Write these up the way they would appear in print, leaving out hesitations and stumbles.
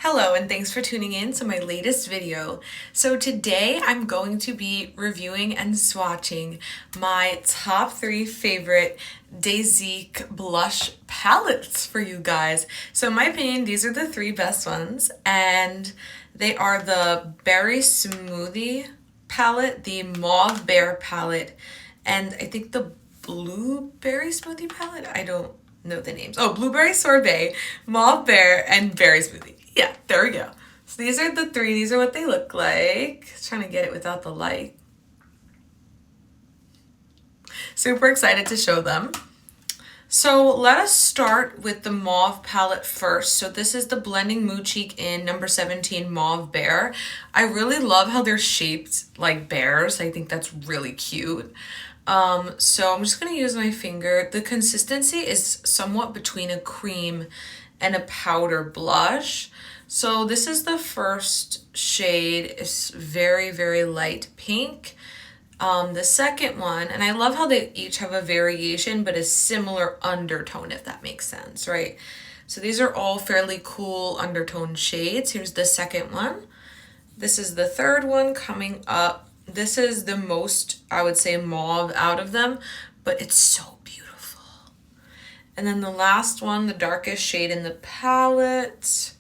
Hello and thanks for tuning in to my latest video. So today I'm going to be reviewing and swatching my top 3 favorite Daisique blush palettes for you guys. So in my opinion, these are the 3 best ones, and they are the Berry Smoothie palette, the Mauve Bear palette, and I think the Blueberry Smoothie palette. I don't know the names. Oh, Blueberry Sorbet, Mauve Bear, and Berry Smoothie. Yeah, there we go. So these are the 3. These are what they look like. Just trying to get it without the light. Super excited to show them. So let us start with the Mauve palette first. So this is the Blending Mood Cheek in number 17 Mauve Bear. I really love how they're shaped like bears. I think that's really cute. So I'm just going to use my finger. The consistency is somewhat between a cream and a powder blush. So this is the first shade. It's very, very light pink. The second one, and I love how they each have a variation but a similar undertone, if that makes sense, right? So these are all fairly cool undertone shades. Here's the second one. This is the third one coming up. This is the most, I would say, mauve out of them, but it's so beautiful. And then the last one, the darkest shade in the palette,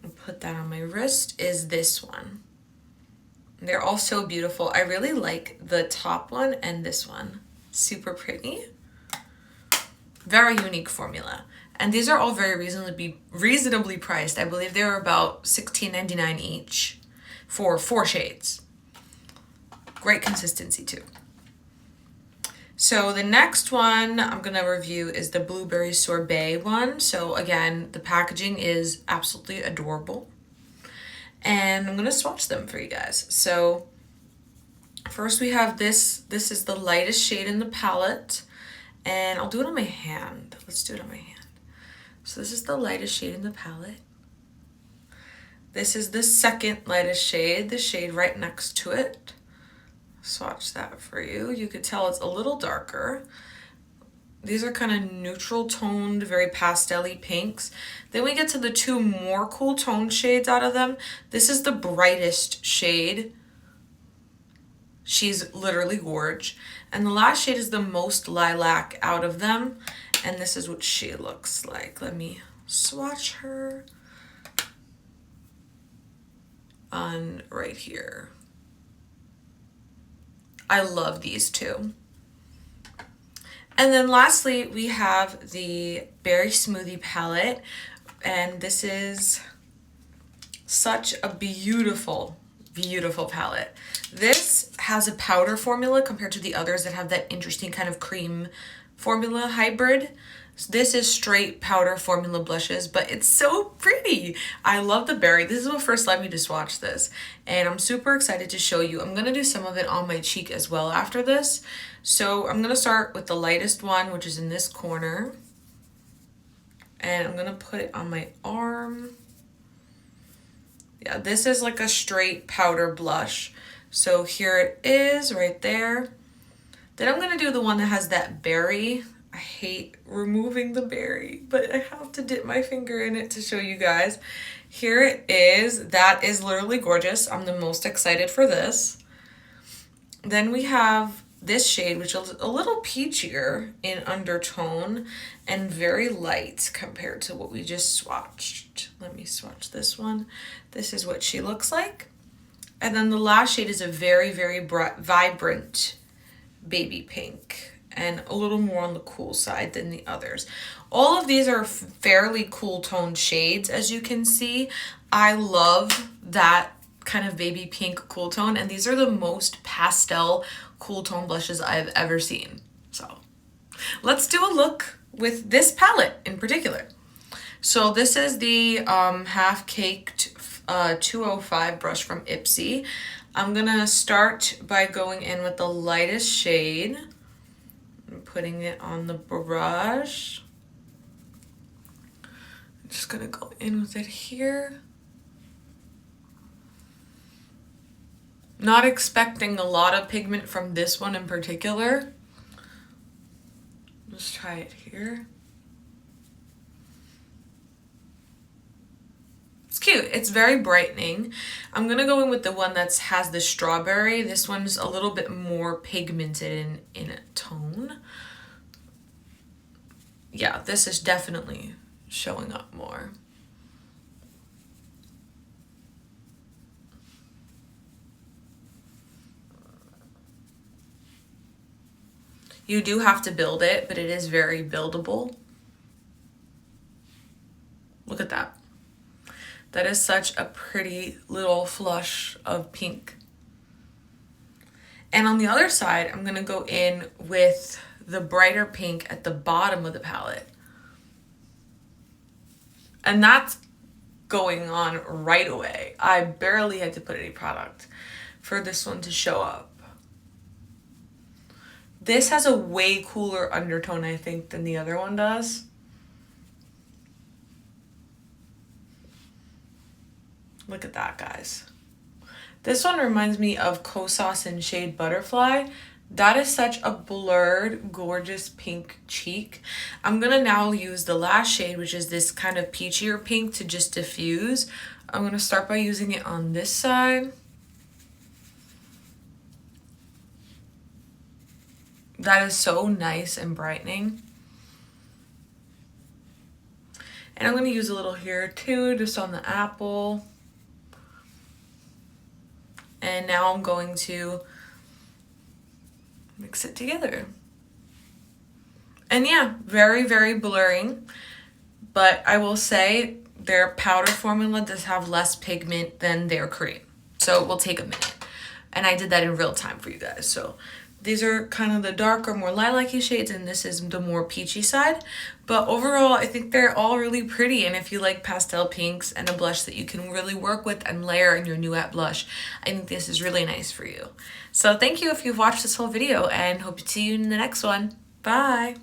I'll put that on my wrist, is this one. They're all so beautiful. I really like the top one and this one. Super pretty. Very unique formula. And these are all very reasonably priced. I believe they were about $16.99 each for 4 shades. Great consistency too. So the next one I'm going to review is the Blueberry Sorbet one. So again, the packaging is absolutely adorable. And I'm going to swatch them for you guys. So first we have this. This is the lightest shade in the palette. And I'll do it on my hand. Let's do it on my hand. So this is the lightest shade in the palette. This is the second lightest shade, the shade right next to it. Swatch that for you. You could tell it's a little darker. These are kind of neutral toned, very pastel-y pinks. Then we get to the 2 more cool toned shades out of them. This is the brightest shade. She's literally gorge. And the last shade is the most lilac out of them. And this is what she looks like. Let me swatch her on right here. I love these 2. And then lastly, we have the Berry Smoothie palette. And this is such a beautiful, beautiful palette. This has a powder formula compared to the others that have that interesting kind of cream formula hybrid. This is straight powder formula blushes, but it's so pretty. I love the berry. This is what first led me to swatch this, and I'm super excited to show you. I'm going to do some of it on my cheek as well after this. So I'm going to start with the lightest one, which is in this corner, and I'm going to put it on my arm. Yeah, this is like a straight powder blush. So here it is right there. Then I'm going to do the one that has that berry. I hate removing the berry, but I have to dip my finger in it to show you guys. Here it is. That is literally gorgeous. I'm the most excited for this. Then we have this shade, which is a little peachier in undertone and very light compared to what we just swatched. Let me swatch this one. This is what she looks like. And then the last shade is a very, very bright, vibrant baby pink, and a little more on the cool side than the others. All of these are fairly cool toned shades, as you can see. I love that kind of baby pink cool tone, and these are the most pastel cool tone blushes I've ever seen. So let's do a look with this palette in particular. So this is the half-caked 205 brush from Ipsy. I'm gonna start by going in with the lightest shade. I'm putting it on the brush. I'm just gonna go in with it here. Not expecting a lot of pigment from this one in particular. Let's try it here. cute. It's very brightening. I'm gonna go in with the one that has the strawberry. This one's a little bit more pigmented in a tone. Yeah, this is definitely showing up more. You do have to build it, but it is very buildable. Look at that. That is such a pretty little flush of pink. And on the other side, I'm gonna go in with the brighter pink at the bottom of the palette. And that's going on right away. I barely had to put any product for this one to show up. This has a way cooler undertone, I think, than the other one does. Look at that, guys. This one reminds me of Kosas in shade Butterfly. That is such a blurred, gorgeous pink cheek. I'm gonna now use the last shade, which is this kind of peachier pink, to just diffuse. I'm gonna start by using it on this side. That is so nice and brightening. And I'm gonna use a little here too, just on the apple. And now I'm going to mix it together. And yeah, very, very blurring. But I will say their powder formula does have less pigment than their cream. So it will take a minute. And I did that in real time for you guys. So these are kind of the darker, more lilac-y shades, and this is the more peachy side. But overall, I think they're all really pretty. And if you like pastel pinks and a blush that you can really work with and layer in your Nude blush, I think this is really nice for you. So thank you if you've watched this whole video, and hope to see you in the next one. Bye!